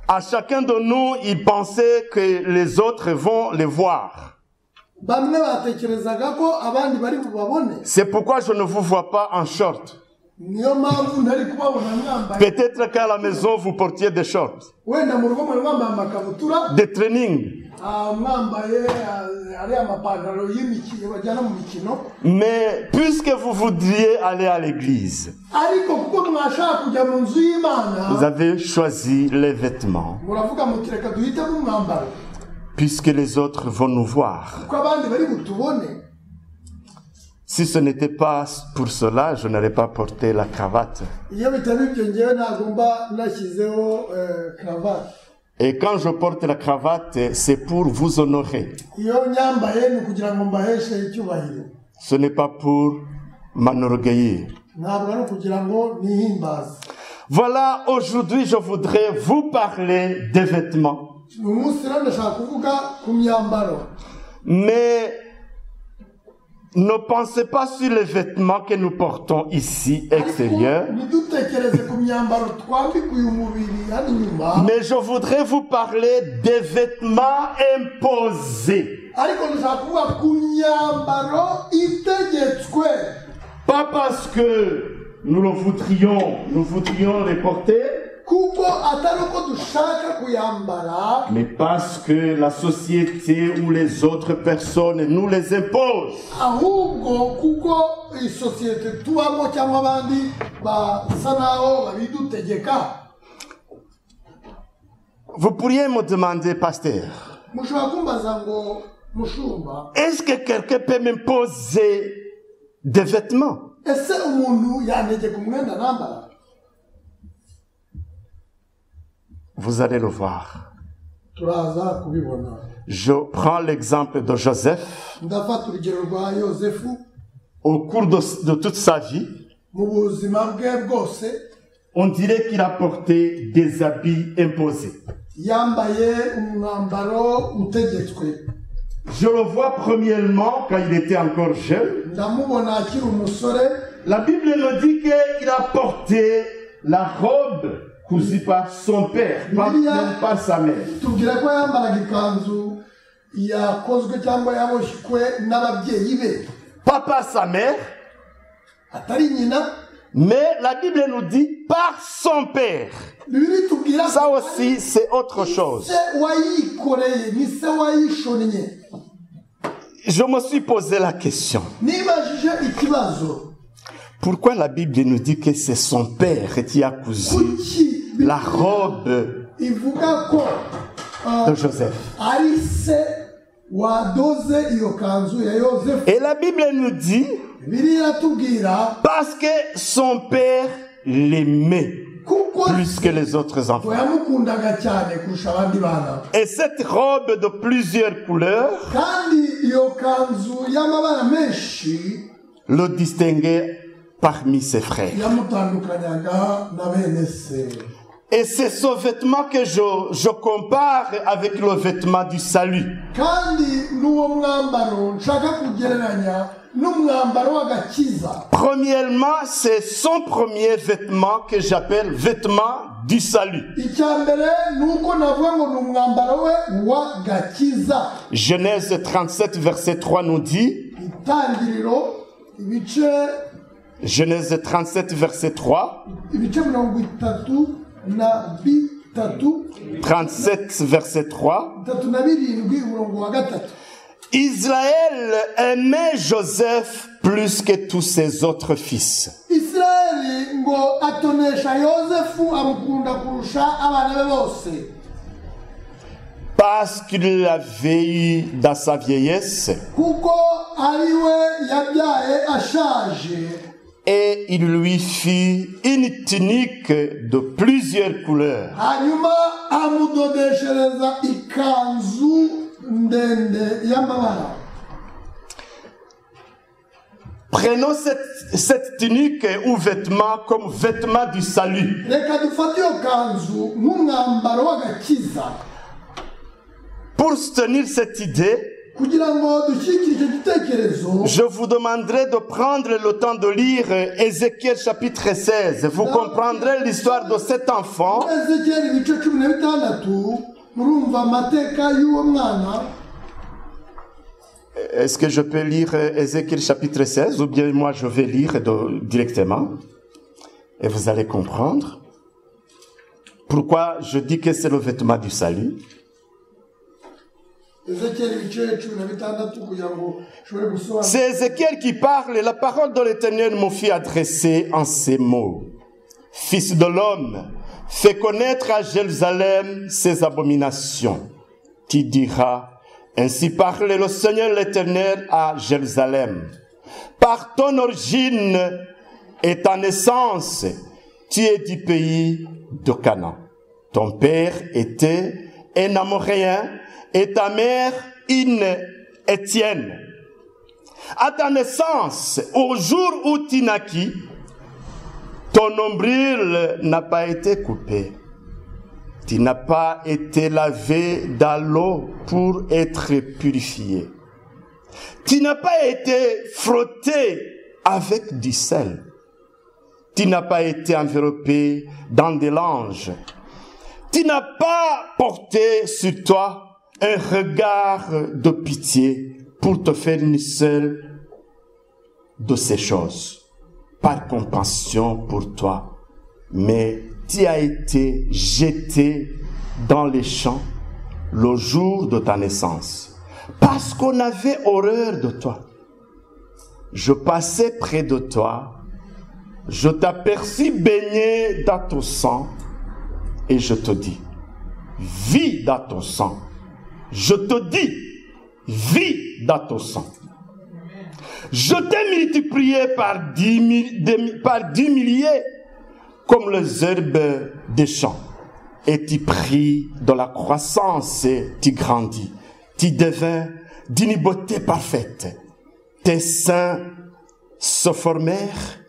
À chacun de nous, il pensait que les autres vont les voir. C'est pourquoi je ne vous vois pas en short. Peut-être qu'à la maison, vous portiez des shorts. Des trainings. Mais puisque vous voudriez aller à l'église, vous avez choisi les vêtements. Puisque les autres vont nous voir. Si ce n'était pas pour cela, je n'aurais pas porté la cravate. Et quand je porte la cravate, c'est pour vous honorer. Ce n'est pas pour m'enorgueillir. Voilà, aujourd'hui, je voudrais vous parler des vêtements. Mais ne pensez pas sur les vêtements que nous portons ici, extérieurs. Mais je voudrais vous parler des vêtements imposés. Pas parce que nous voudrions les porter, mais parce que la société ou les autres personnes nous les imposent. Vous pourriez me demander, pasteur, est-ce que quelqu'un peut m'imposer des vêtements? Vous allez le voir. Je prends l'exemple de Joseph. Au cours de toute sa vie, on dirait qu'il a porté des habits imposés. Je le vois premièrement quand il était encore jeune. La Bible nous dit qu'il a porté la robe cousue par son père, même par sa mère. Pas par sa mère, mais la Bible nous dit par son père. Ça aussi, c'est autre chose. Je me suis posé la question. Pourquoi la Bible nous dit que c'est son père qui a cousu la robe de Joseph? Et la Bible nous dit parce que son père l'aimait plus que les autres enfants. Et cette robe de plusieurs couleurs le distinguait parmi ses frères. Et c'est ce vêtement que je compare avec le vêtement du salut. Premièrement, c'est son premier vêtement que j'appelle vêtement du salut. Genèse 37, verset 3 nous dit, Genèse 37, verset 3, 37, verset 3, Israël aimait Joseph plus que tous ses autres fils. Parce qu'il l'avait eu dans sa vieillesse. Et il lui fit une tunique de plusieurs couleurs. Prenons cette tunique ou vêtement comme vêtement du salut. Pour soutenir cette idée, Je vous demanderai de prendre le temps de lire Ézéchiel chapitre 16. Vous comprendrez l'histoire de cet enfant. Est-ce que je peux lire Ézéchiel chapitre 16 ou bien moi je vais lire directement et vous allez comprendre pourquoi je dis que c'est le vêtement du salut. C'est Ézéchiel qui parle et la parole de l'Éternel me fit adresser en ces mots. Fils de l'homme, fais connaître à Jérusalem ses abominations. Tu diras, ainsi parle le Seigneur l'Éternel à Jérusalem. Par ton origine et ta naissance, tu es du pays de Canaan. Ton père était un Amoréen et ta mère une Étienne. À ta naissance, au jour où tu naquis, ton nombril n'a pas été coupé. Tu n'as pas été lavé dans l'eau pour être purifié. Tu n'as pas été frotté avec du sel. Tu n'as pas été enveloppé dans des langes. Tu n'as pas porté sur toi un regard de pitié pour te faire une seule de ces choses, par compassion pour toi. Mais tu as été jeté dans les champs le jour de ta naissance, parce qu'on avait horreur de toi. Je passais près de toi, je t'aperçus baigné dans ton sang, et je te dis, vis dans ton sang. Je te dis, vis dans ton sang. Je t'ai multiplié par 10 milliers, comme les herbes des champs. Et tu pris de la croissance et tu grandis. Tu devins d'une beauté parfaite. Tes seins se formèrent,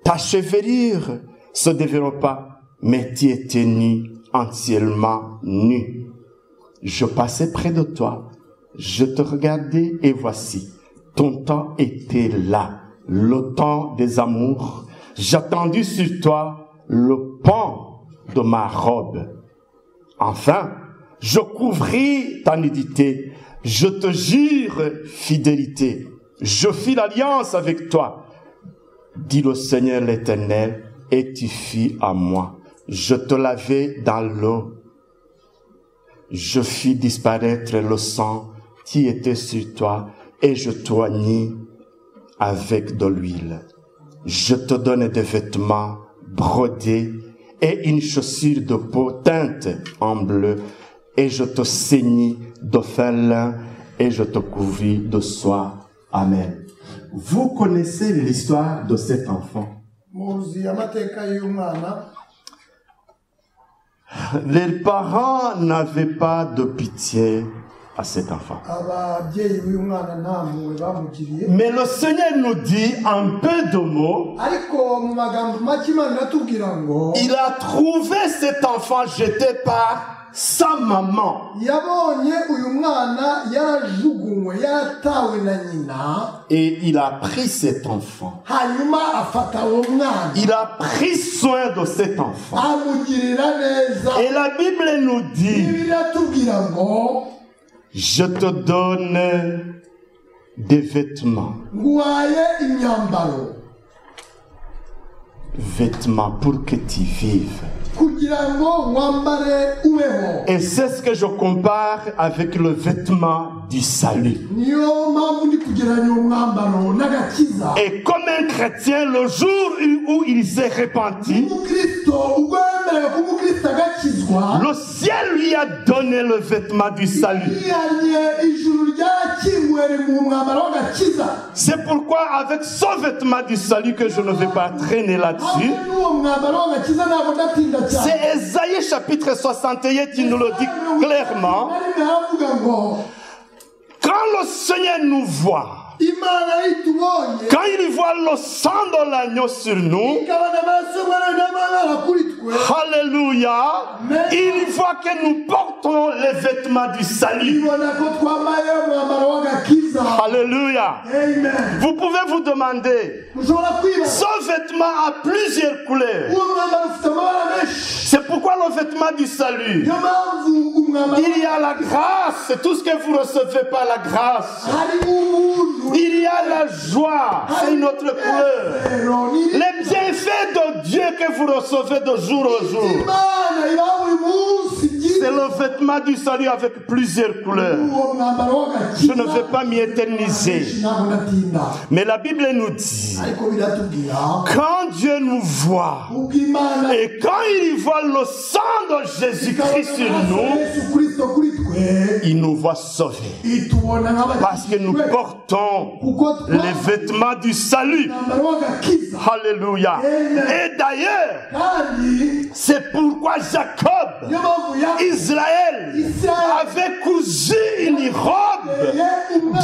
ta chevelure se développa, mais tu étais nu, entièrement nu. Je passais près de toi, je te regardais et voici, ton temps était là, le temps des amours. J'attendis sur toi le pan de ma robe. Enfin, je couvris ta nudité, je te jure fidélité. Je fis l'alliance avec toi, dit le Seigneur l'Éternel, et tu fis à moi. Je te lavai dans l'eau. Je fis disparaître le sang qui était sur toi et je t'oignis avec de l'huile. Je te donne des vêtements brodés et une chaussure de peau teinte en bleu et je te ceignis de fin lin et je te couvris de soie. Amen. Vous connaissez l'histoire de cet enfant. Les parents n'avaient pas de pitié à cet enfant. Mais le Seigneur nous dit en peu de mots, il a trouvé cet enfant jeté par sa maman. Et il a pris cet enfant. Il a pris soin de cet enfant. Et la Bible nous dit, je te donne des vêtements. Vêtements pour que tu vives. Et c'est ce que je compare avec le vêtement du salut. Et comme un chrétien, le jour où il s'est repenti, le ciel lui a donné le vêtement du salut. C'est pourquoi avec ce vêtement du salut que je ne vais pas traîner là-dessus, c'est Ésaïe chapitre 61 qui nous le dit clairement. Quand le Seigneur nous voit, il Quand il voit le sang de l'agneau sur nous, alléluia, il voit que nous portons les vêtements du salut. Alléluia. Vous pouvez vous demander, ce vêtement a plusieurs couleurs. C'est pourquoi le vêtement du salut, il y a la grâce, tout ce que vous recevez par la grâce. Il y a la joie, c'est une autre couleur. Les bienfaits de Dieu que vous recevez de jour au jour, c'est le vêtement du salut avec plusieurs couleurs. Je ne vais pas m'y éterniser. Mais la Bible nous dit, quand Dieu nous voit, et quand il voit le sang de Jésus-Christ sur nous, il nous voit sauvés. Parce que nous portons les vêtements du salut. Alléluia. Et d'ailleurs, c'est pourquoi Jacob, Israël, avait cousu une robe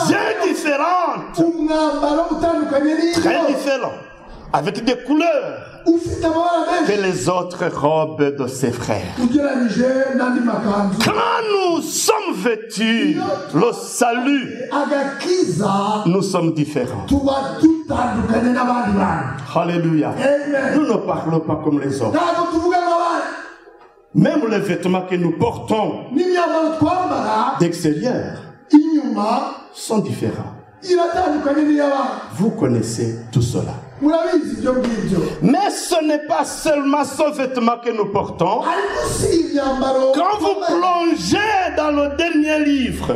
bien différente, très différente, avec des couleurs que les autres robes de ses frères. Quand nous sommes vêtus, le salut, nous sommes différents. Alléluia. Nous ne parlons pas comme les autres. Même les vêtements que nous portons d'extérieur sont différents. Vous connaissez tout cela. Mais ce n'est pas seulement ce vêtement que nous portons. Quand vous plongez dans le dernier livre,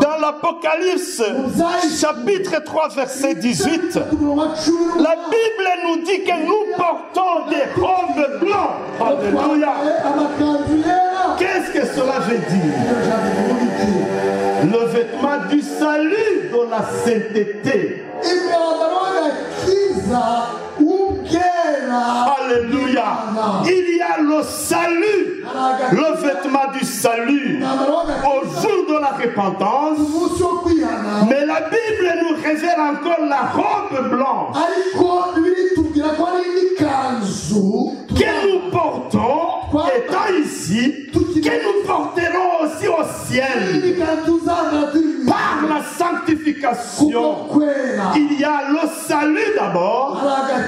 dans l'Apocalypse, chapitre 3, verset 18, la Bible nous dit que nous portons des robes blanches. Alléluia. Qu'est-ce que cela veut dire? Le vêtement du salut, de la sainteté. Alléluia. Il y a le salut, le vêtement du salut au jour de la repentance. Mais la Bible nous révèle encore la robe blanche que nous portons étant ici, que nous porterons aussi au ciel par la sanctification. Il y a le salut d'abord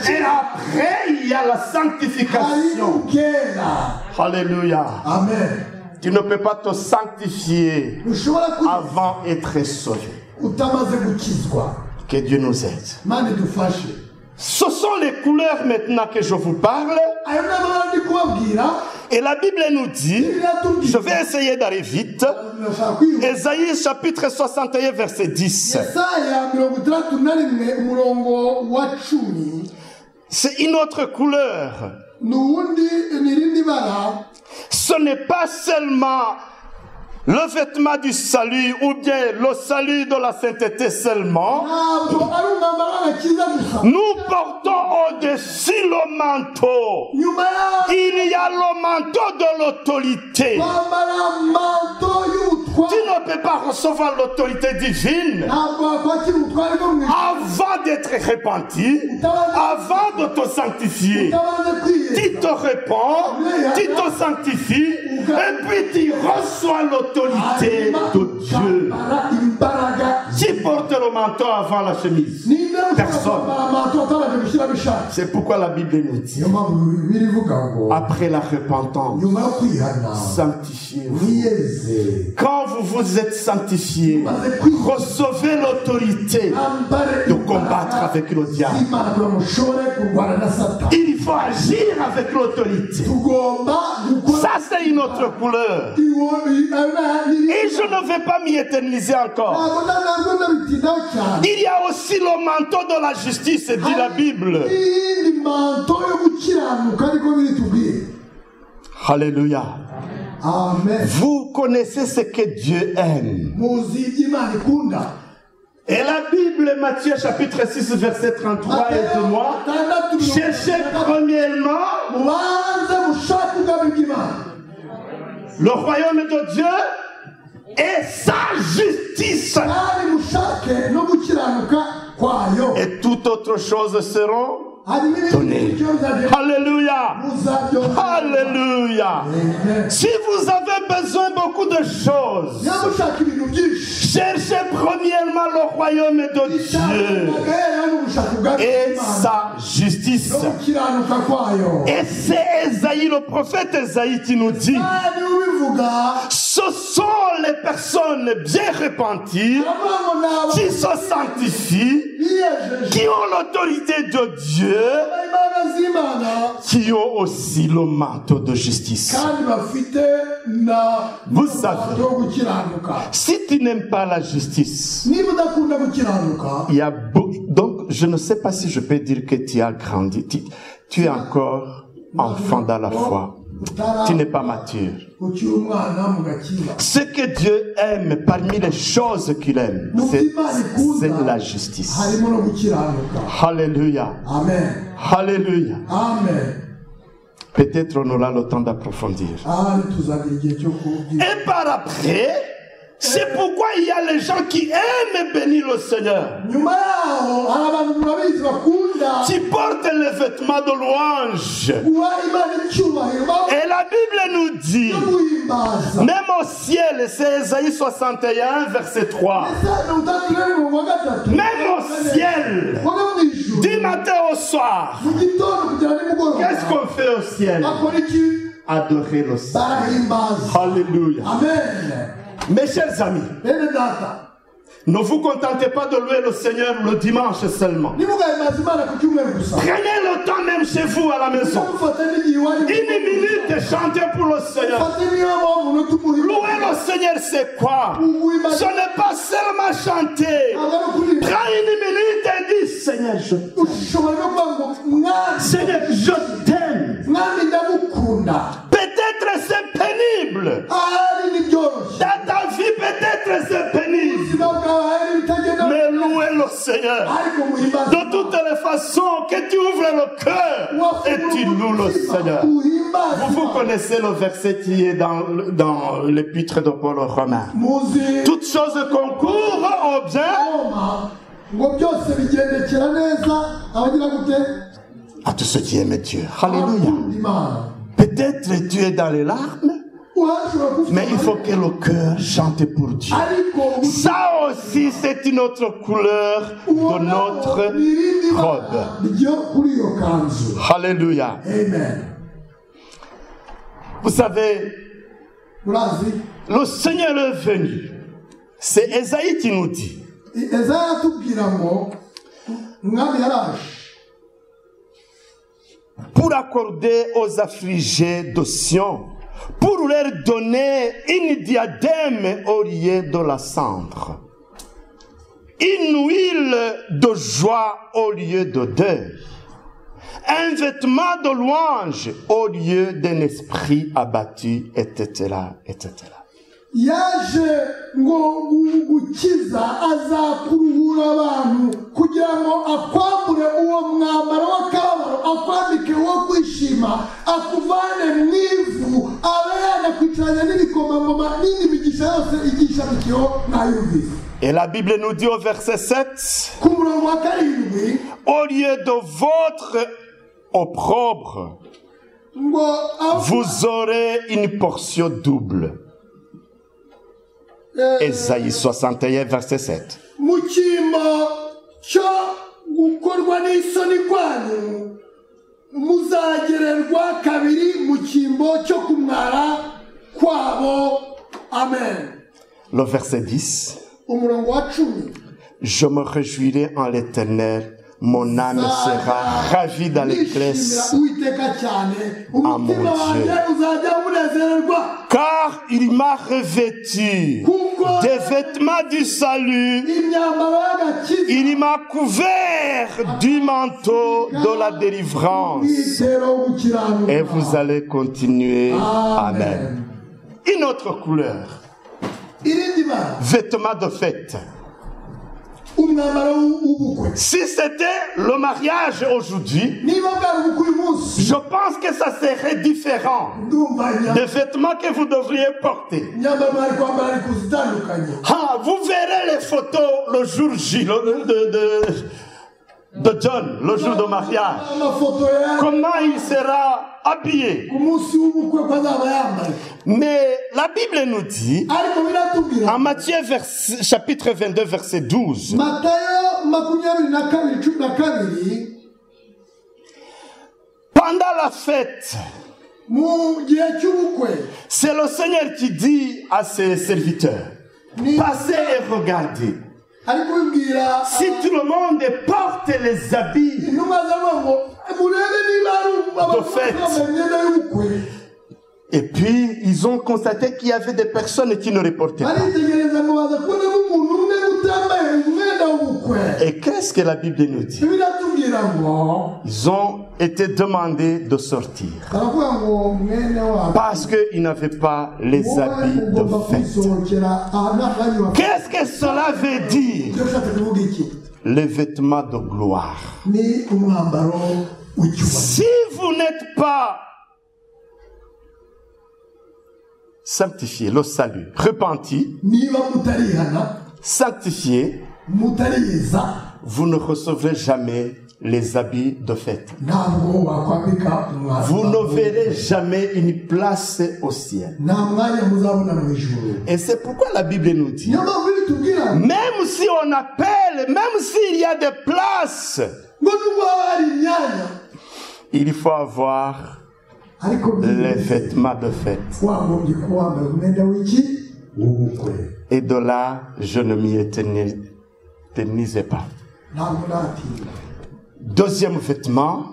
et après il y a la sanctification. Alléluia. Amen. Tu ne peux pas te sanctifier avant d'être sauvé. Que Dieu nous aide. Ce sont les couleurs maintenant que je vous parle. Et la Bible nous dit, je vais essayer d'aller vite, Ésaïe chapitre 61 verset 10. C'est une autre couleur. Ce n'est pas seulement le vêtement du salut ou bien le salut de la sainteté seulement. Nous portons au-dessus le manteau. Il y a le manteau de l'autorité. Tu ne peux pas recevoir l'autorité divine avant d'être repenti, avant de te sanctifier. Tu te répands, tu te sanctifies, et puis tu reçois l'autorité de Dieu. Qui porte le manteau avant la chemise? Personne. C'est pourquoi la Bible nous dit, après la repentance, sanctifiez-vous. Quand vous vous êtes sanctifié, recevez l'autorité de combattre avec le diable. Il faut agir avec l'autorité. Ça, c'est une autre couleur. Et je ne vais pas m'y éterniser encore. Il y a aussi le manteau de la justice, dit la Bible. Alléluia. Amen. Vous connaissez ce que Dieu aime. Et la Bible, Matthieu chapitre 6, verset 33, et de moi, cherchez premièrement le royaume de Dieu et sa justice. Et toute autre chose seront données. Alléluia. Alléluia. Si vous avez besoin de beaucoup de choses, cherchez premièrement le royaume de Dieu et sa justice. Et c'est Ésaïe, le prophète Ésaïe qui nous dit, ce sont les personnes bien repenties qui se sanctifient, qui ont l'autorité de Dieu, qui ont aussi le manteau de justice. Vous savez, si tu n'aimes pas la justice, il y a donc je ne sais pas si je peux dire que tu as grandi, tu es encore enfant dans la foi. Tu n'es pas mature. Ce que Dieu aime, parmi les choses qu'il aime, c'est la justice. Alléluia. Amen. Alléluia. Amen. Peut-être on aura le temps d'approfondir. Et par après, c'est pourquoi il y a les gens qui aiment bénir le Seigneur, qui portent les vêtements de louange. Et la Bible nous dit, même au ciel, c'est Ésaïe 61, verset 3. Même au ciel, du matin au soir, qu'est-ce qu'on fait au ciel? Adorer le Seigneur. Alléluia. Amen. Mes chers amis, ne vous contentez pas de louer le Seigneur le dimanche seulement. Prenez le temps même chez vous à la maison. Une minute de chanter pour le Seigneur. Louer le Seigneur, c'est quoi? Ce n'est pas seulement chanter. Prends une minute et dis, Seigneur, je t'aime. Seigneur, je t'aime. Peut-être c'est pénible. Dans ta vie, peut-être c'est pénible. Mais louez le Seigneur. De toutes les façons, que tu ouvres le cœur et tu loues le Seigneur. Vous connaissez le verset qui est dans l'épître de Paul aux Romains. Toutes choses concourent au bien à tous ceux qui aiment Dieu. Alléluia. Peut-être tu es dans les larmes, mais il faut que le cœur chante pour Dieu. Ça aussi, c'est une autre couleur de notre robe. Alléluia. Amen. Vous savez, le Seigneur est venu. C'est Ésaïe qui nous dit. Pour accorder aux affligés de Sion, pour leur donner une diadème au lieu de la cendre, une huile de joie au lieu de deuil, un vêtement de louange au lieu d'un esprit abattu, etc., etc. yaje ngo gukiza azakuruhura abantu kugira ngo akwambure uwo mwambaro w'akababaro, akwambike wo kwishima, akuvane mu ivu, abe yanakwicaranya n'ibikomangoma n'indi migisha yose igishamikiyeho mwayumvise. Et la Bible nous dit au verset 7, au lieu de votre opprobre, vous aurez une portion double. Ésaïe 61, verset 7. Le verset 10. Je me réjouirai en l'Éternel. Mon âme sera ravie dans les classes à mon Dieu. Car il m'a revêtu des vêtements du salut. Il m'a couvert du manteau de la délivrance. Et vous allez continuer. Amen. Une autre couleur. Vêtements de fête. Si c'était le mariage aujourd'hui, je pense que ça serait différent des vêtements que vous devriez porter. Ah, vous verrez les photos le jour J de John, le jour de mariage. Comment il sera habillé. Mais la Bible nous dit, en Matthieu chapitre 22, verset 12, pendant la fête, c'est le Seigneur qui dit à ses serviteurs, passez et regardez. Si tout le monde porte les habits de fête. Et puis, ils ont constaté qu'il y avait des personnes qui ne reportaient pas. Et qu'est-ce que la Bible nous dit? Ils ont été demandés de sortir. Parce qu'ils n'avaient pas les habits de fête. Qu'est-ce que cela veut dire? Les vêtements de gloire. Si vous n'êtes pas sanctifié, le salut, repenti, sanctifié, vous ne recevrez jamais les habits de fête. Vous ne verrez jamais une place au ciel. Et c'est pourquoi la Bible nous dit, même si on appelle, même s'il y a des places, il faut avoir les vêtements de fête. Et de là, je ne m'y éternisais pas. Deuxième vêtement,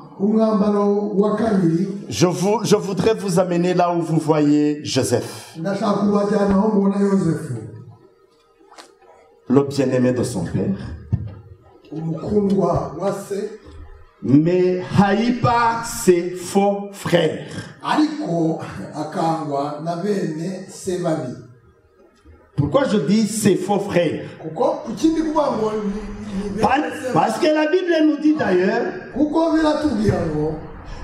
je voudrais vous amener là où vous voyez Joseph, le bien-aimé de son père, mais haï par ses faux frères. Pourquoi je dis ses faux frères? Parce que la Bible nous dit d'ailleurs,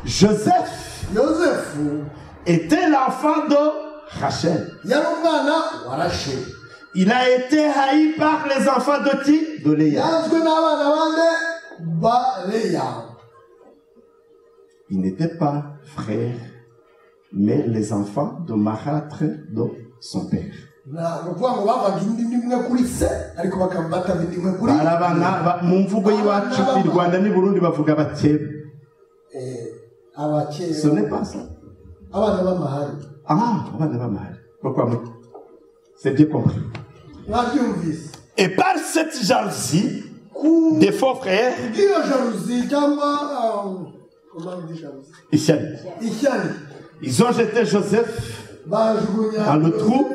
Joseph était l'enfant de Rachel. Il a été haï par les enfants de qui? De Léa. Il n'était pas frère, mais les enfants de marâtre de son père. Ce n'est pas ça. Pourquoi? C'est bien compris. Et par cette jalousie des faux frères, ils ont jeté Joseph dans le trou,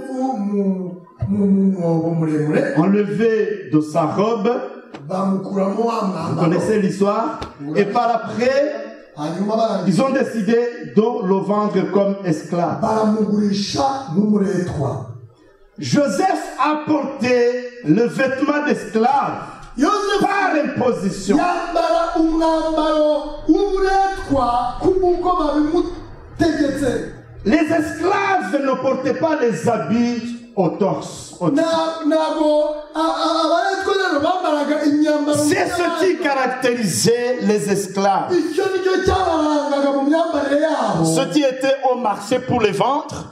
enlevé de sa robe. Vous connaissez l'histoire. Et par après, ils ont décidé de le vendre comme esclave. Joseph a porté le vêtement d'esclave par imposition. Les esclaves ne portaient pas les habits au torse. C'est ce qui caractérisait les esclaves. Ceux qui étaient au marché pour les vendre,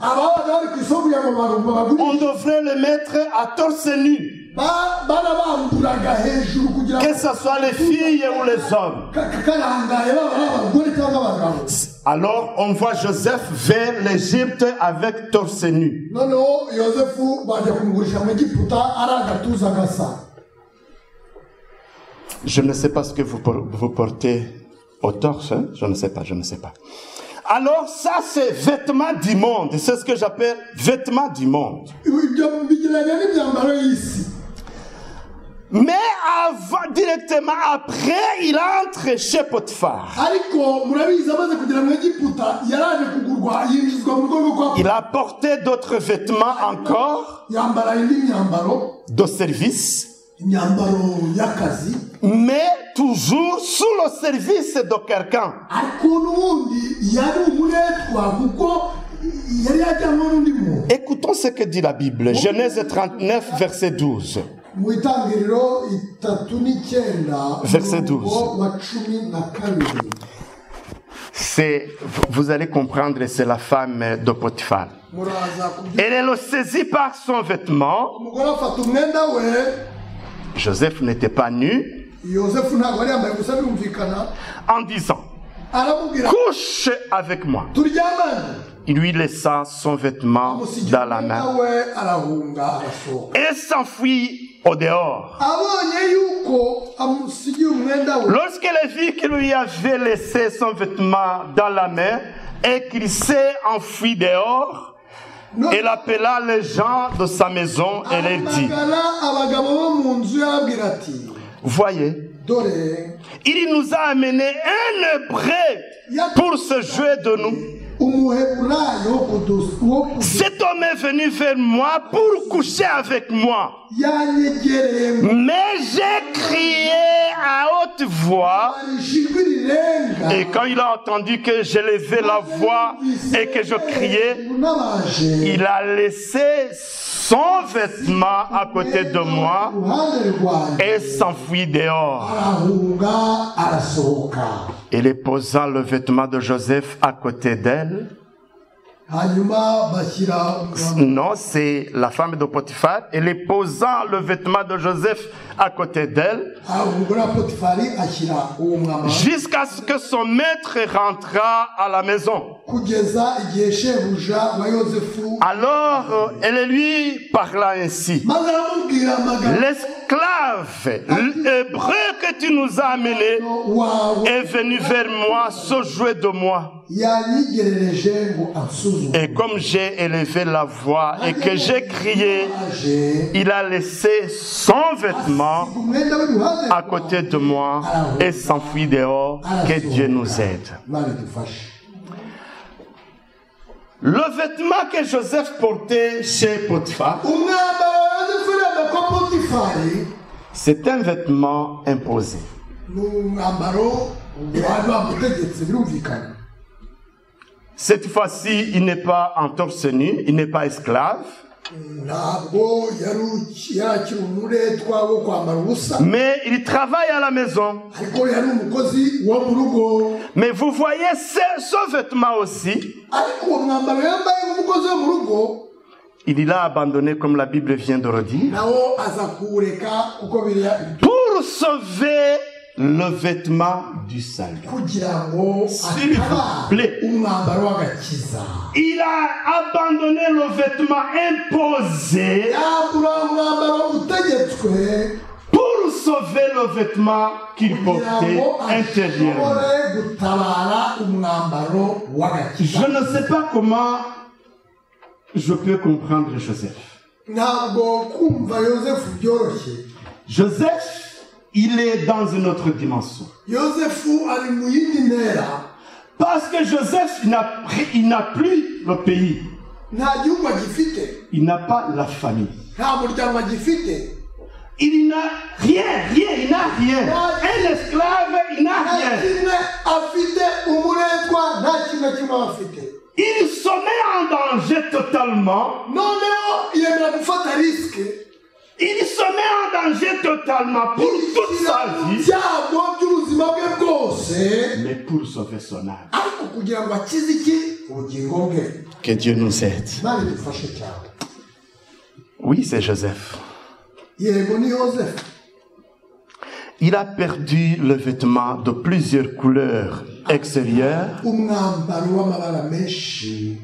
on devrait les mettre à torse nu. Que ce soit les filles ou les hommes. Alors on voit Joseph vers l'Égypte avec torse nu. Je ne sais pas ce que vous portez au torse, hein? Je ne sais pas. Alors ça c'est vêtements du monde, c'est ce que j'appelle vêtements du monde. Mais directement après, il entre chez Potiphar. Il a porté d'autres vêtements encore de service. imyambaro y'akazi mais toujours sous le service de quelqu'un. ariko n'ubundi yari umuretwa kuko yari yajyanwe n'undi muntu. Écoutons ce que dit la Bible. Genèse 39, verset 12. mu itangiriro 39 Verset 12. wa 12. C'est, vous allez comprendre, c'est la femme de Potiphar. muraza kubyina Elle le saisit par son vêtement. umugore afata umwenda we. Joseph n'était pas nu, yosefu ntabwo yari yambaye gusa birumvikana en disant, aramubwira couche avec moi. turyamane. Il lui laissa son vêtement dans la main we arahunga arasohoka et s'enfuit au dehors. abonye yuko amusigiye umwenda we. Lorsqu'elle vit qu'il lui avait laissé son vêtement dans la main et qu'il s'est enfui dehors, elle appela les gens de sa maison et leur dit, ahamagara abagabo bo mu nzu yarabwira ati voyez, dore il nous a amené un Hébreu pour se jouer de nous. umuheburayo wo Cet homme est venu vers moi pour coucher avec moi. yanyegereye Mais j'ai crié à haute voix. ijwi rirenga Et quand il a entendu que je levais la voix et que je criais, unabaje il a laissé son vêtement à côté de moi uruhande rwanjye et s'enfuit dehors. arahunga arasohoka. Elle posa le vêtement de Joseph à côté d'elle. hanyuma bashyira Non, c'est la femme de Potiphar. Elle posant le vêtement de Joseph à côté d'elle umugore wa potifari ashyira uwo mwambaro jusqu'à ce que son maître rentra à la maison. kugeza igihe shebuja wa yosefu. Alors, elle lui parla ainsi. maze aramubwira amagambo L'esclave, l'hébreu que tu nous as amené, wawe est venu vers moi se jouer de moi. yanyigerereje ngo ansuzume. Et comme j'ai élevé la voix et que j'ai crié, il a laissé son vêtement umwenda w'iruhande à côté de moi et s'enfuit dehors. Que Dieu nous aide. Imana idufashe. Le vêtement que Joseph portait chez Potiphar, umwambaro wa yosefu yambaye kwa potifari c'est un vêtement imposé. ni umwambaro wari wamutegetse birumvikana. Cette fois-ci, il n'est pas en torse nu, il n'est pas esclave, ntabwo yari akiri umuretwa wo kwambara ubusa mais il travaille à la maison. ariko yari umukozi wo mu rugo. Mais vous voyez ce vêtement aussi, ariko uwo mwambaro yambaye nk'umukozi wo mu rugo il l'a abandonné comme la Bible vient de le dire, nawo aza kuwureka kuko biriya pour sauver le vêtement du salut. kugira ngo S'il vous plaît. umwambaro w'agakiza. Il a abandonné le vêtement imposé yambura umwambaro utegetswe pour sauver le vêtement qu'il kugira portait ngo intérieurement. ashobore gutabara umwambaro w'agakiza. Je ne sais pas comment je peux comprendre Joseph. ntabwo kumva yosefu byoroshye. Joseph, il est dans une autre dimension. yosefu ari mu yindi ntera. Parce que Joseph, il n'a plus le pays. nta gihugu agifite. Il n'a pas la famille. nta muryango agifite. Il n'a rien, il n'a rien. Un esclave, il n'a nta rien. kimwe afite. umuretwa nta kimwe kimwe afite. Il se met en danger totalement. noneho yemera gufata risike. Il se met en danger totalement pour toute sa vie. ibyago by'ubuzima bwe bwose. Mais pour sauver son âme. ariko kugira ngo akize iki ubugingo bwe. Que Dieu nous aide. imana idufashe cyane. Oui, c'est Joseph. yego ni yosefu. Il a perdu le vêtement de plusieurs couleurs extérieures. umwambaro w'amabara menshi.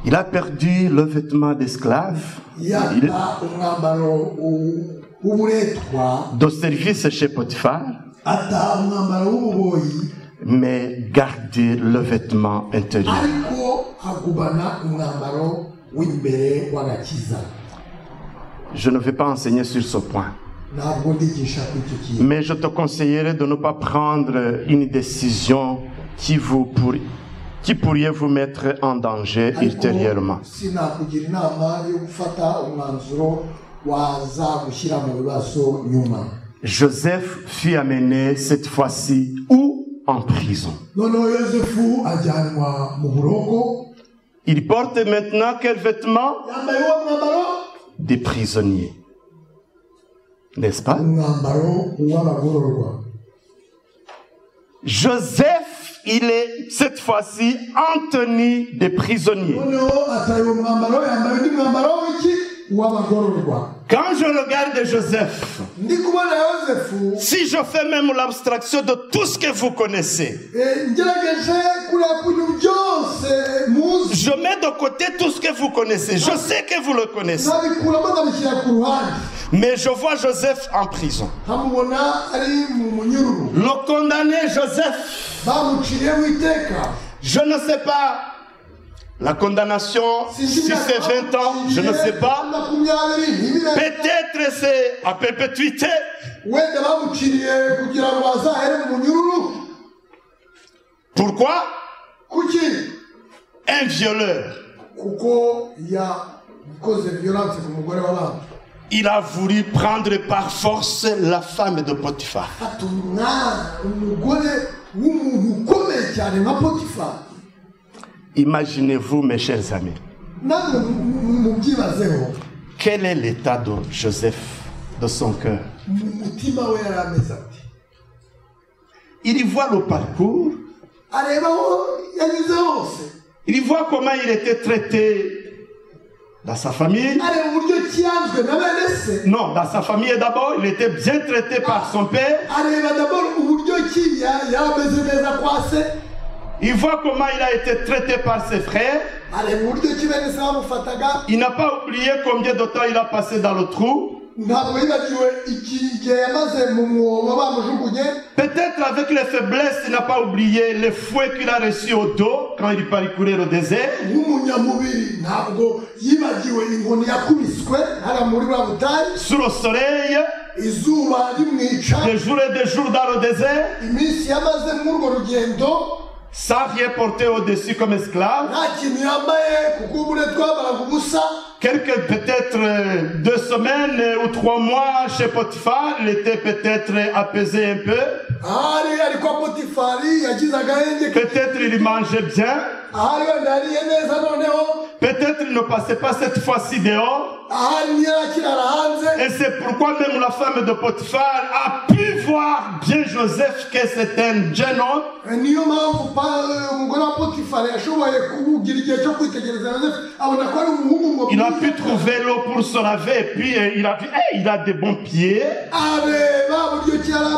Il a perdu le vêtement d'esclave, yaba umwambaro w'uburetwa. de service chez Potiphar, ata umwambaro w'ububoyi. mais garder le vêtement intérieur. ariko agubana umwambaro w'imbere w'agakiza. Je ne vais pas enseigner sur ce point. ntabwo ndigisha kuri icyo kintu. Mais je te conseillerais de ne pas prendre une décision qui pourrait vous mettre en danger ultérieurement. sinakugira inama yo gufata umwanzuro Joseph fut amené cette fois-ci où? En prison. Il porte maintenant quel vêtement? Des prisonniers. N'est-ce pas? Joseph, il est cette fois-ci en tenue de prisonnier. Quand je regarde Joseph, si je fais même l'abstraction de tout ce que vous connaissez, je mets de côté tout ce que vous connaissez. Je sais que vous le connaissez. Mais je vois Joseph en prison. Le condamné Joseph, je ne sais pas. La condamnation, si c'est 20 ans, je ne sais pas. Peut-être c'est à perpétuité. Pourquoi? Un violeur. Il a voulu prendre par force la femme de Potiphar. Imaginez-vous, mes chers amis, quel est l'état de Joseph, de son cœur? Il y voit le parcours, il y voit comment il était traité dans sa famille. Non, dans sa famille d'abord, il était bien traité par son père. Il voit comment il a été traité par ses frères. Il n'a pas oublié combien de temps il a passé dans le trou. Peut-être avec les faiblesses, il n'a pas oublié les fouets qu'il a reçus au dos quand il parcourait le désert. Sous le soleil, des jours et des jours dans le désert, sans rien porter au-dessus comme esclave. Quelques peut-être 2 semaines ou 3 mois chez Potiphar, il était peut-être apaisé un peu. Peut-être il mangeait bien. Peut-être il ne passait pas cette fois-ci dehors. Et c'est pourquoi même la femme de Potiphar a pu voir bien Joseph que c'est un jeune homme. Il a pu trouver l'eau pour se laver et puis il a vu, hey, il a des bons pieds.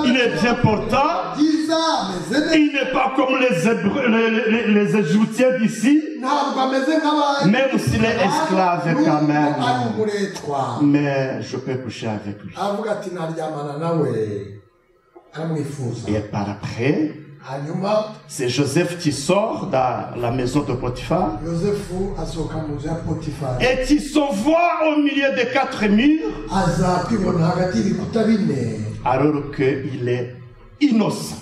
Il est bien portant. Il n'est pas comme les Égyptiens d'ici. Même s'il est esclave quand même. Mais je peux coucher avec lui. Et par après, c'est Joseph qui sort dans la maison de Potiphar. Et qui se voit au milieu des 4 murs. Alors qu'il est innocent.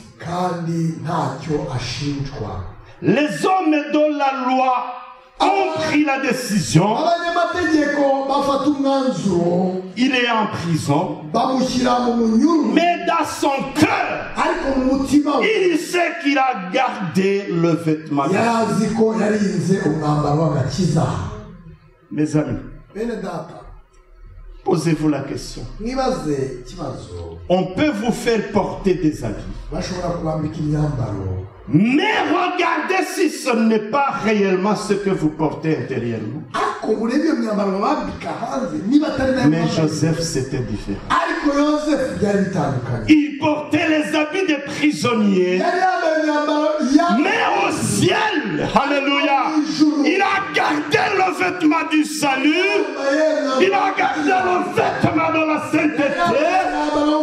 Les hommes de la loi ont pris la décision. Il est en prison. Mais dans son cœur, il sait qu'il a gardé le vêtement. Mes amis, posez-vous la question. On peut vous faire porter des habits. Mais regardez si ce n'est pas réellement ce que vous portez intérieurement. Mais Joseph, c'était différent. Il portait les habits des prisonniers. Mais au ciel, alléluia, il a gardé le vêtement du salut. Il a gardé le vêtement de la sainteté.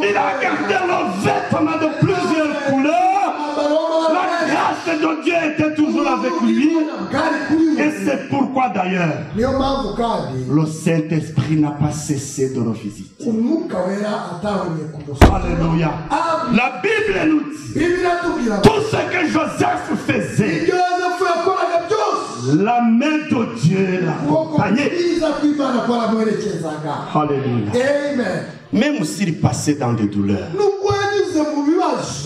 Il a gardé le vêtement de plusieurs couleurs. La grâce de Dieu était toujours avec lui. Et c'est pourquoi d'ailleurs le Saint-Esprit n'a pas cessé de le visiter. Alléluia. La Bible nous dit tout ce que Joseph faisait, La main de Dieu l'accompagnait. Alléluia. Amen. Même s'il passait dans des douleurs,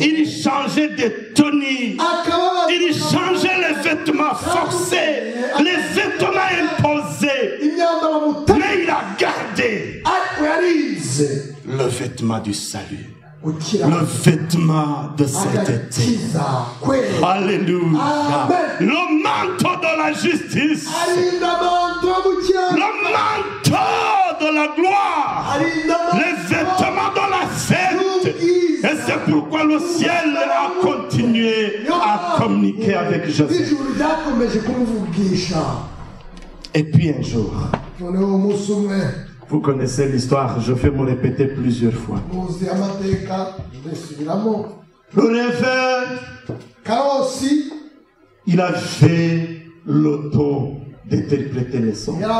il changeait de tenue, il changeait les vêtements forcés, les vêtements imposés, mais il a gardé le vêtement du salut, le vêtement de sainteté. Alléluia. Le manteau de la justice, le manteau de la gloire, les vêtements de la fête. Et c'est pourquoi le ciel a continué à communiquer avec Joseph. Et puis un jour, vous connaissez l'histoire, je vais me répéter plusieurs fois. Le rêveur, il avait le don d'interpréter les sons. Et un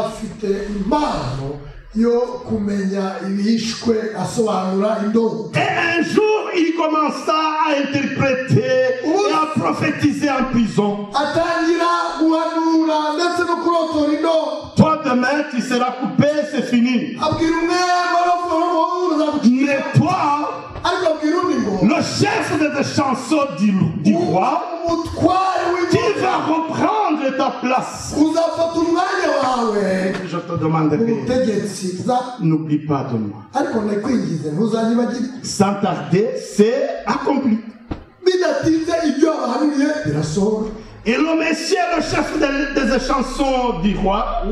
jour, il commença à interpréter et à prophétiser en prison. Toi, demain, tu seras coupé, c'est fini. Mais toi, le chef des chansons du roi, tu vas reprendre ta place. Je te demanderai, n'oublie pas de moi. Sans tarder, c'est accompli. Et le monsieur, le chef des chansons du roi,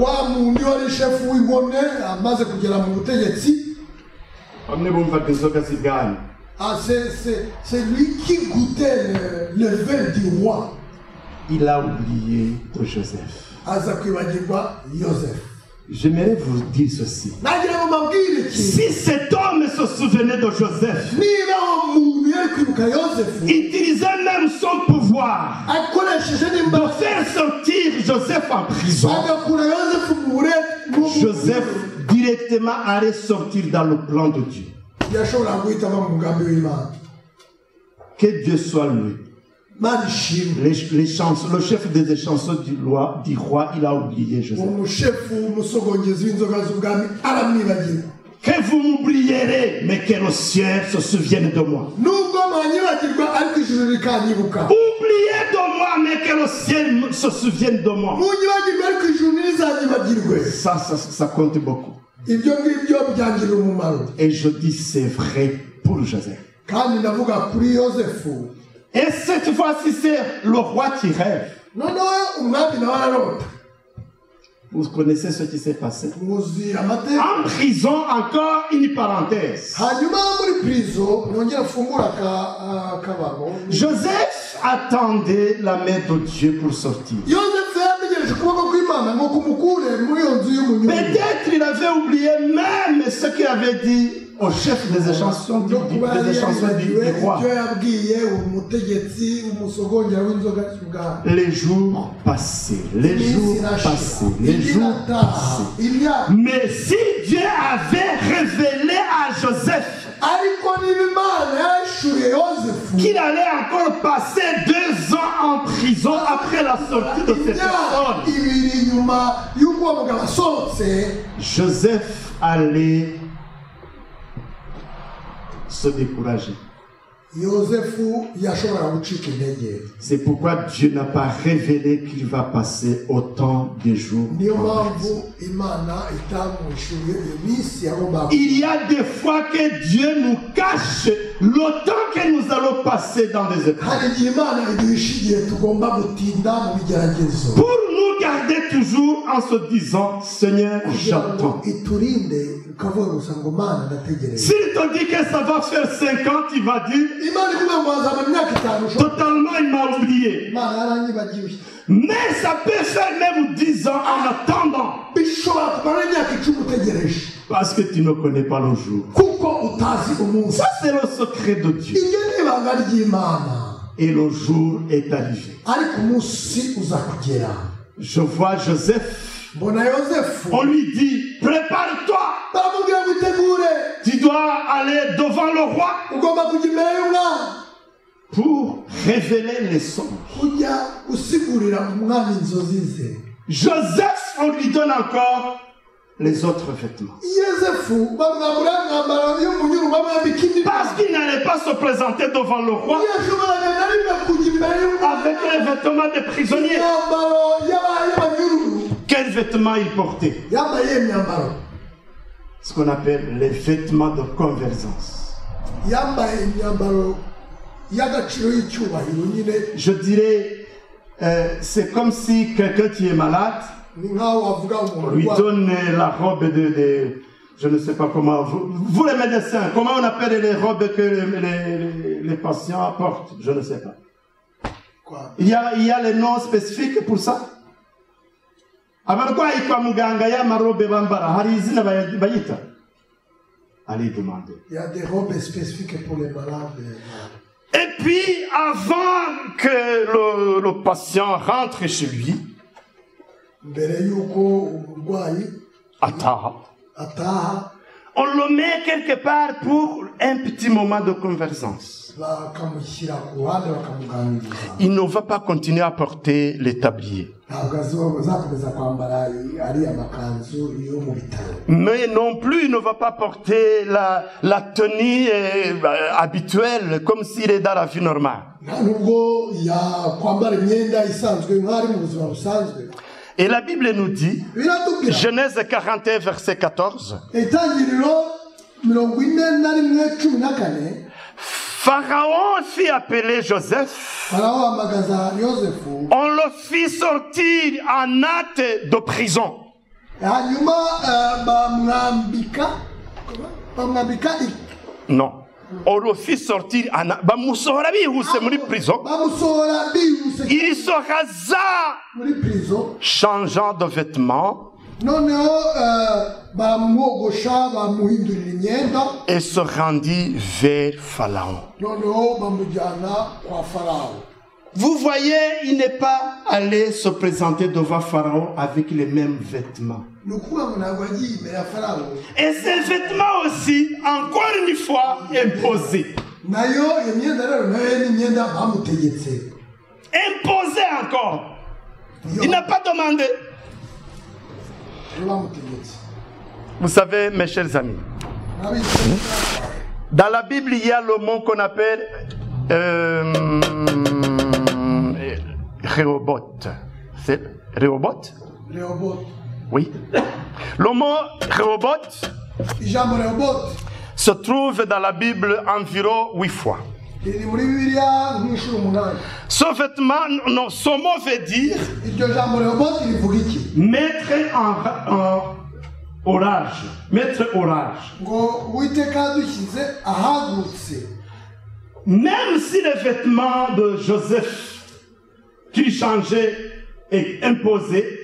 c'est lui qui goûtait le vin du roi. Il a oublié de Joseph. J'aimerais vous dire ceci. Si cet homme se souvenait de Joseph, il utilisait même son pouvoir de faire sortir Joseph en prison. Joseph directement allait sortir dans le plan de Dieu. Que Dieu soit loué. Le chef des chansons du roi, il a oublié Joseph. Que vous m'oublierez, mais que le ciel se souvienne de moi. Oubliez de moi, mais que le ciel se souvienne de moi. Ça compte beaucoup. Et je dis c'est vrai pour Joseph. Et cette fois-ci, c'est le roi qui rêve. Vous connaissez ce qui s'est passé. En prison, encore une parenthèse. Joseph attendait la main de Dieu pour sortir. Peut-être il avait oublié même ce qu'il avait dit au chef des chansons du roi. Les jours passaient, les jours passaient, les jours passaient. Mais si Dieu avait révélé à Joseph qu'il allait encore passer 2 ans en prison après la sortie de cette personne, Joseph allait se décourager. C'est pourquoi Dieu n'a pas révélé qu'il va passer autant de jours. Il y a des fois que Dieu nous cache le temps que nous allons passer dans des épreuves. Pour nous garder toujours en se disant, Seigneur, j'attends. S'il te dit que ça va faire 5 ans, tu vas dire, totalement il m'a oublié. Mais ça peut faire même 10 ans en attendant. Parce que tu ne connais pas le jour. Ça c'est le secret de Dieu. Et le jour est arrivé. Je vois Joseph. On lui dit, prépare-toi. Tu dois aller devant le roi pour révéler les songes. Joseph, on lui donne encore les autres vêtements. Parce qu'il n'allait pas se présenter devant le roi avec les vêtements des prisonniers. Quels vêtements il portait? Ce qu'on appelle les vêtements de convergence. Je dirais, c'est comme si quelqu'un qui est malade, on lui donne la robe de je ne sais pas comment, vous les médecins, comment on appelle les robes que les patients portent? Je ne sais pas. Quoi? Il y a les noms spécifiques pour ça. Allez demander. Il y a des robes spécifiques pour les malades. Et puis, avant que le patient rentre chez lui, on le met quelque part pour un petit moment de conversation. Il ne va pas continuer à porter les tabliers. Mais non plus, il ne va pas porter la tenue habituelle, comme s'il est dans la vie normale. Et la Bible nous dit, Genèse 41, verset 14, Pharaon fit appeler Joseph, on le fit sortir en hâte de prison. Non. On le fit sortir en prison. Il se rasa, changeant de vêtements, et se rendit vers Pharaon. Vous voyez, il n'est pas allé se présenter devant Pharaon avec les mêmes vêtements. Et ces vêtements aussi, encore une fois, imposés. Imposés encore. Il n'a pas demandé. Vous savez, mes chers amis, dans la Bible, il y a le mot qu'on appelle Rehoboth. C'est Rehoboth? Rehoboth. Oui. Le mot Rehoboth se trouve dans la Bible environ 8 fois. Ce vêtement, non, ce mot veut dire mettre en orage. Mettre orage. Même si les vêtements de Joseph qu'il changeait et imposait,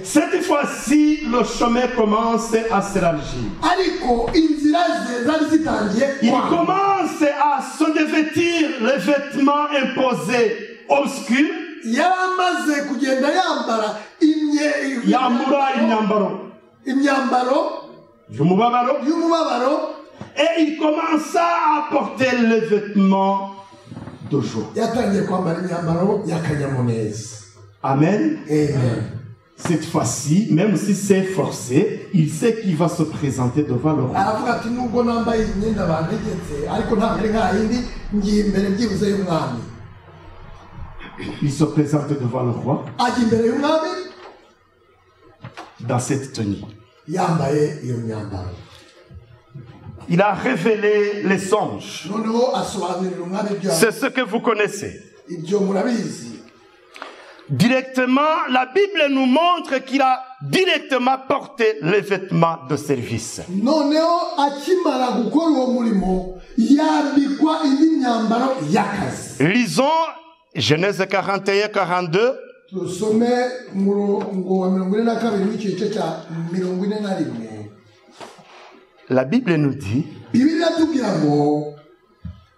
cette fois-ci, le chemin commence à s'élargir. Il commence à se revêtir les vêtements imposés obscurs. Et il commença à porter les vêtements de joie. Amen. Cette fois-ci, même si c'est forcé, il sait qu'il va se présenter devant le roi. Il se présente devant le roi dans cette tenue. Il a révélé les songes. C'est ce que vous connaissez. Directement, la Bible nous montre qu'il a directement porté les vêtements de service. Lisons Genèse 41, 42. La Bible nous dit,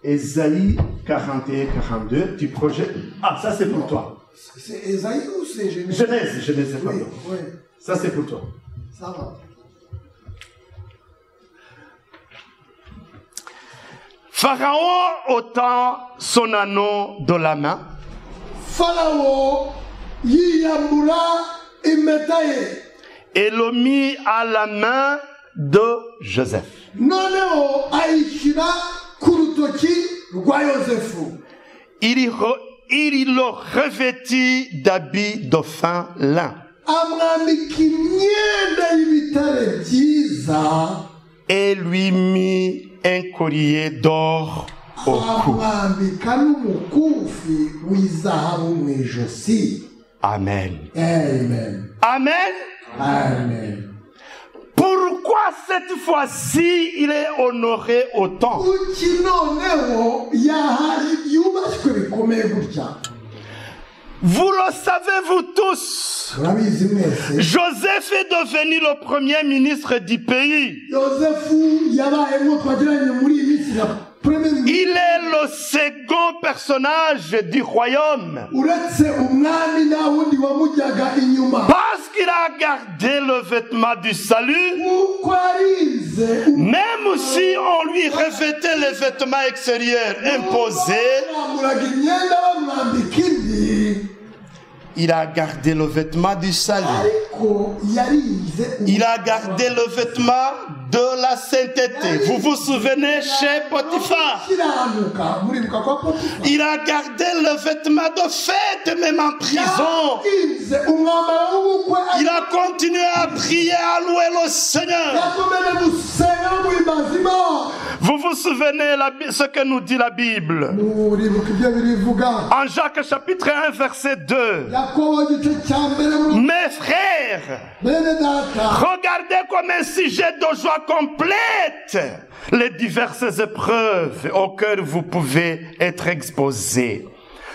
Ésaïe 41, 42, tu projettes. Ah, ça c'est pour toi. C'est Ésaïe ou c'est Genèse? Genèse, pardon. Oui. Ça c'est pour toi. Ça va. Pharaon ôtant son anneau de la main, Farawo yiyambura impeta ye et le mit à la main de Joseph. noneho ayishyira ku rutoki rwa Yosefu. Il le revêtit d'habits de fin lin amwambika imyenda y'ibitare byiza et lui mit un collier d'or au cou. amwambika n'umukufi w'izahabu mu ijosi. Amen. Amen. Amen. Amen. Pourquoi cette fois-ci il est honoré autant? kuki noneho yubashywe bikomeye gutya? Vous le savez vous tous. Urabizi mwese Joseph est devenu le premier ministre du pays. Yosefu yabayemo twagiranye muri iyi minsi ya premier ministre. Il est le second personnage du royaume. uretse umwami nta wundi wamujyaga inyuma Parce qu'il a gardé le vêtement du salut. kuko arize Même si on lui revêtait les vêtements extérieurs imposés, bamwamburaga imyenda bamwambika indi il a gardé le vêtement du salut. ariko yarize Il a gardé le vêtement de la sainteté. Vous vous souvenez chez Potiphar? ukiranuka muribuka kwa Potifa Il a gardé le vêtement de fête même en prison. yarinze umwambaro w'ubukwe Il a continué à prier, à louer le Seigneur. yakomeje gusenga no guhimbaza Imana. Vous vous souvenez ce que nous dit la Bible? muribuka ibyo birivuga En Jacques chapitre 1 verset 2. Yakobo igice cya mbere Mes frères, bene data regardez comme un sujet de joie complète les diverses épreuves auxquelles vous pouvez être exposés,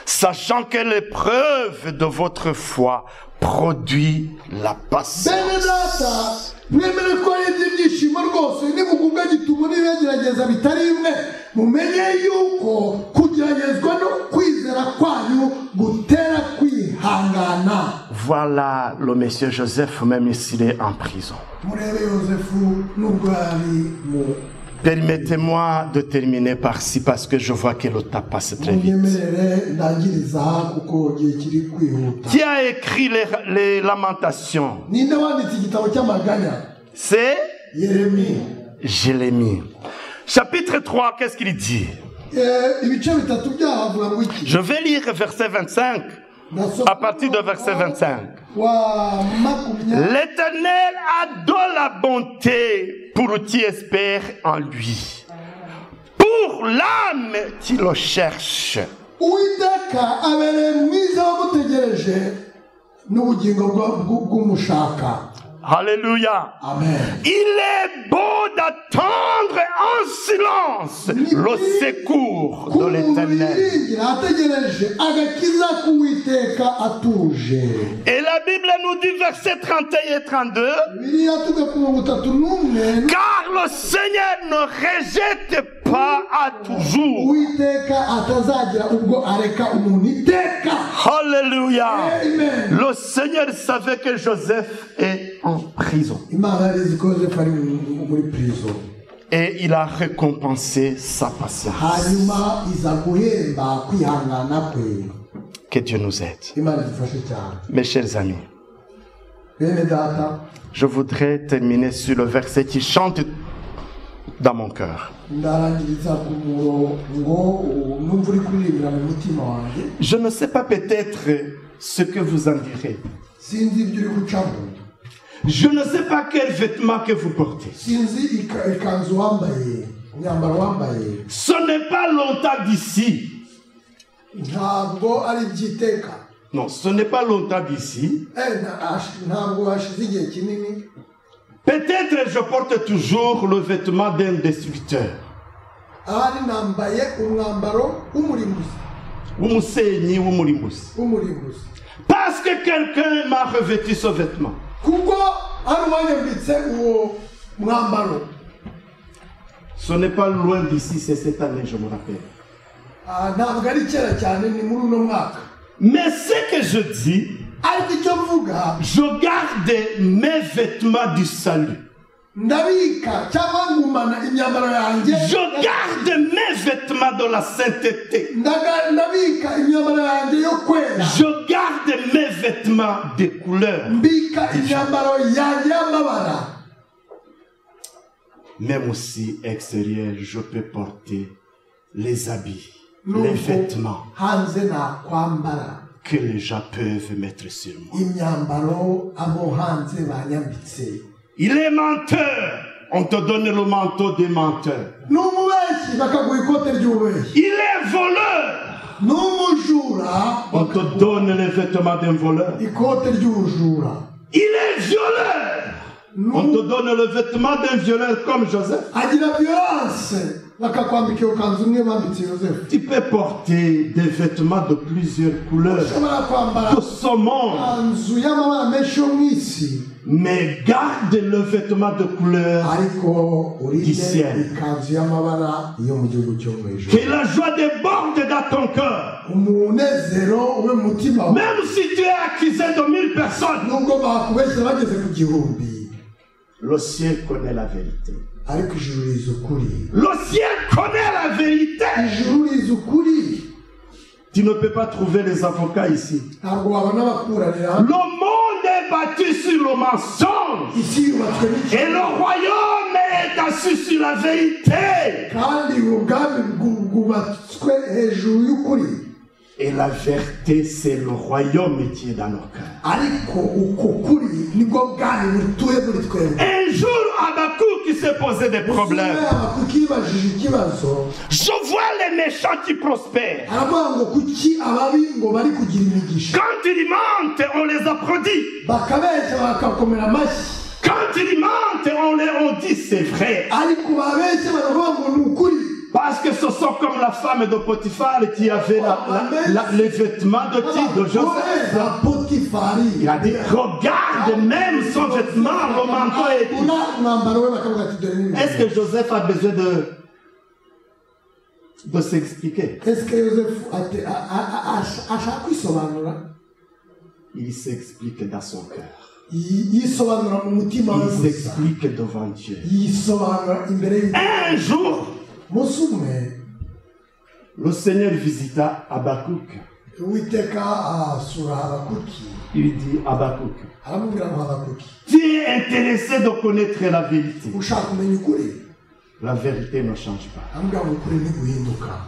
sachant que l'épreuve de votre foi produit la patience. bene data mwemere ko ari ibyishimo rwose nimugubwa gitumo n'ibigerageza bitari bimwe mumenye yuko kugeragezwa no kwizera kwanyu gutera kwihangana. Voilà le monsieur Joseph, même s'il est en prison. murebe Yosefu nubwo ari mu Permettez-moi de terminer par-ci parce que je vois que le temps passe très vite. munyemerere ndangiriza kuko igihe kiri kwihuta. Qui a écrit les lamentations? ninde wanditse igitabo cy'amaganya? C'est Yeremiya. Jérémie. Chapitre 3, qu'est-ce qu'il dit? ibice bitatu byahavuga ngo iki? Je vais lire verset 25. À partir de verset 25. wa makumyabiri L'Éternel a de la bonté pour qui espère en lui, pour l'âme qui le cherche. uwiteka abereye mwiza wamutegereje n'ubugingo bw'umushaka. Alléluia. Amen. Il est beau d'attendre en silence le secours de l'Éternel. yiringira ategereje agakiza k'uwiteka atuje. Et la Bible nous dit verset 31 et 32. Bibiliya tuve ku mirongo itatu n'umwe Car le Seigneur ne rejette pas à toujours. uwiteka atazagira ubwo areka umuntu iteka. Alléluia. Amen. Le Seigneur savait que Joseph est en prison. Imana yarizi ko Yosefu ari muri prison. Et il a récompensé sa patience. hanyuma iza guhemba kwihangana kwe. Que Dieu nous aide. Imana idufashe cyane. Mes chers amis, bene data je voudrais terminer sur le verset qui chante dans mon cœur. ndarangiriza ku murongo numva uri kuririmbira mu mutima wanjye. Je ne sais pas peut-être ce que vous en direz. Sinzi ibyo uri gucamo. Je ne sais pas quel vêtement que vous portez. Sinzi ikanzu wambaye, imyambaro wambaye. Ce n'est pas longtemps d'ici. Ntabwo ari iby'iteka. Non, ce n'est pas longtemps d'ici. Ntabwo hashize igihe kinini. Peut-être je porte toujours le vêtement d'un destructeur. Ahari nambaye umwambaro w'umurimbuzi. Umusenyi w'umurimbuzi. W'umurimbuzi. Parce que quelqu'un m'a revêtu ce vêtement. Kuko ari uwanyambitse uwo mwambaro. Ce n'est pas loin d'ici, c'est cette année, je me rappelle. Ntabwo ari kera cyane, ni muri uno mwaka. Mais ce que je dis, ariko icyo mvuga je garde mes vêtements du salut. Je garde mes vêtements de la sainteté. Je garde mes vêtements de couleur. Même aussi extérieur, je peux porter les habits, les vêtements que les gens peuvent mettre sur moi. Il est menteur. On te donne le manteau des menteurs. Il est voleur. On te donne les vêtements d'un voleur. Il est violeur. On te donne le vêtement d'un violeur comme Joseph. Tu peux porter des vêtements de plusieurs couleurs, de saumon, mais garde le vêtement de couleur du ciel. Que la joie déborde dans ton cœur. Même si tu es accusé de 1000 personnes, le ciel connaît la vérité. Le ciel connaît la vérité. Tu ne peux pas trouver les avocats ici. Le monde est bâti sur le mensonge. Et le royaume est assis sur la vérité. Et la vérité, c'est le royaume qui est dans nos cœurs. Un jour, Habakkuk qui s'est posé des problèmes. Je vois les méchants qui prospèrent. Quand ils mentent, on les applaudit. Quand ils mentent, on dit c'est vrai. Parce que ce sont comme la femme de Potiphar qui avait les vêtements de Joseph. Il a dit, regarde même son vêtement, le manteau et tout. Est-ce que Joseph a besoin de s'expliquer? Est-ce que Joseph il s'explique dans son cœur. Il s'explique devant Dieu. Un jour, le Seigneur visita Habakkuk. Il dit Habakkuk, tu es intéressé de connaître la vérité. La vérité ne change pas.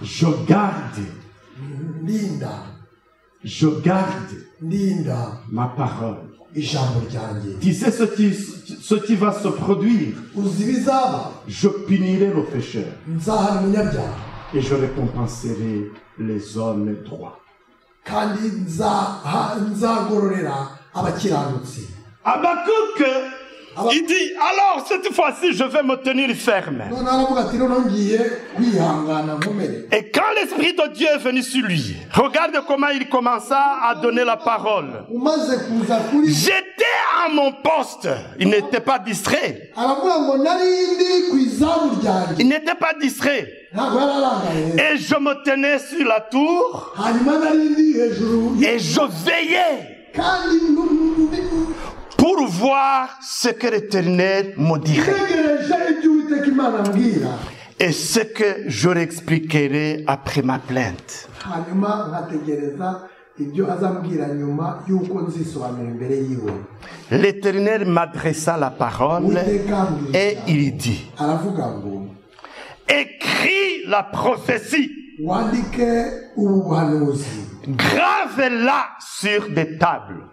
Je garde ma parole. Tu sais ce qui va se produire. Je punirai le pécheur et je récompenserai les hommes droits. Habakkuk, il dit, alors cette fois-ci je vais me tenir ferme. Et quand l'Esprit de Dieu est venu sur lui, regarde comment il commença à donner la parole. J'étais à mon poste. Il n'était pas distrait. Il n'était pas distrait. Et je me tenais sur la tour et je veillais pour voir ce que l'Éternel me dirait et ce que je leur expliquerai après ma plainte. L'Éternel m'adressa la parole et il dit, écris la prophétie, grave-la sur des tables,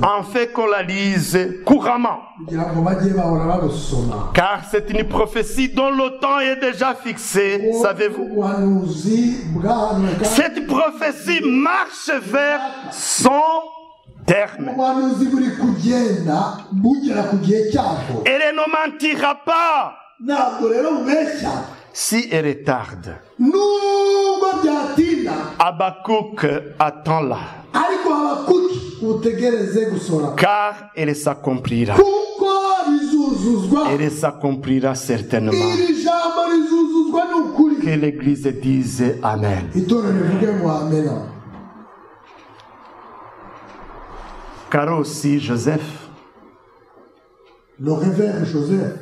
en fait qu'on la lise couramment, car c'est une prophétie dont le temps est déjà fixé, savez-vous. Cette prophétie marche vers son terme. Elle ne mentira pas si elle retarde. Habakkuk attend-la, car elle s'accomplira. Elle s'accomplira certainement. Que l'Église dise Amen. Car aussi Joseph le révérend Joseph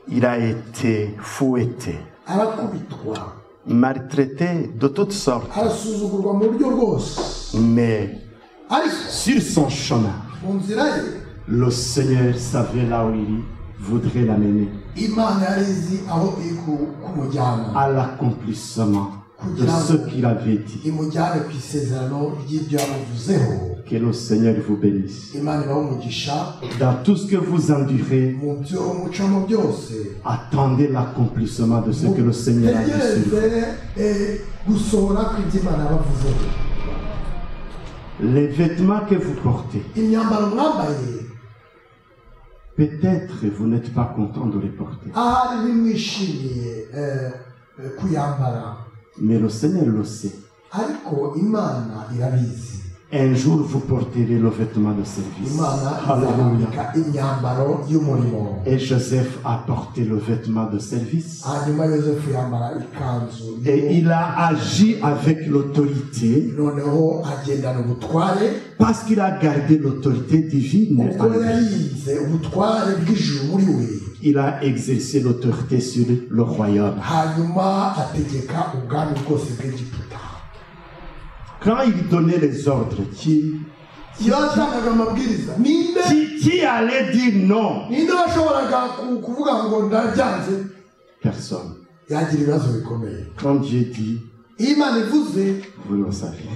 il a été fouetté, arakubitwa maltraité de toutes sortes, arasuzugurwa mu buryo bwose mais ariko sur son chemin, mu nzira ye le Seigneur savait là où il voudrait l'amener, imana yari izi aho iri kumujyana à l'accomplissement de ce qu'il avait dit. imujyane ku isezerano ry'ibyo yamuvuzeho. Que le Seigneur vous bénisse. imana ibahe umugisha Dans tout ce que vous endurez, mu byo umucamo byose attendez l'accomplissement de ce que le Seigneur a dit sur vous. mutegereze gusohora kw'ibyo imana yabavuzeho. Les vêtements que vous portez, imyambaro mwambaye peut-être vous n'êtes pas content de les porter, ahari ntimwishimiye kuyambara, mais le Seigneur le sait. ariko imana irabizi. Un jour vous porterez le vêtement de service. imana Alléluia. izabambika imyambaro y'umurimo. Et Joseph a porté le vêtement de service. hanyuma yosefu yambara ikanzu Et il a agi avec l'autorité noneho agendana ubutware parce qu'il a gardé l'autorité divine. en ubwo lui. yarinze ubutware bw'ijuru muri we, Il a exercé l'autorité sur le royaume. hanyuma ategeka ubwami bwose bw'egiputa. Quand il donnait les ordres, iyo yatangaga amabwiriza qui allait dire non? ninde washoboraga kuvuga ngo ndabyanze? Personne. yagira ibibazo bikomeye. Quand Dieu dit, iyo imana ivuze vous le savez.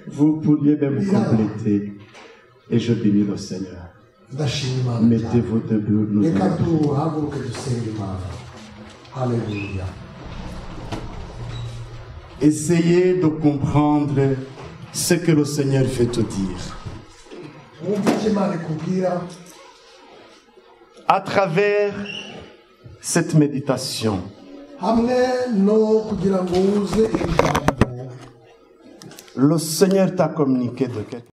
Vous pourriez même compléter. Et je bénis le Seigneur. ndashima imana cyane. Mettez-vous debout, nous reka allons prier. duhaguruke dusenge imana. haleluya. Essayez de comprendre ce que le Seigneur veut te dire. wumva icyo imana ikubwira À travers cette méditation, hamwe no kugira ngo wuze ijambo le Seigneur t'a communiqué de quelque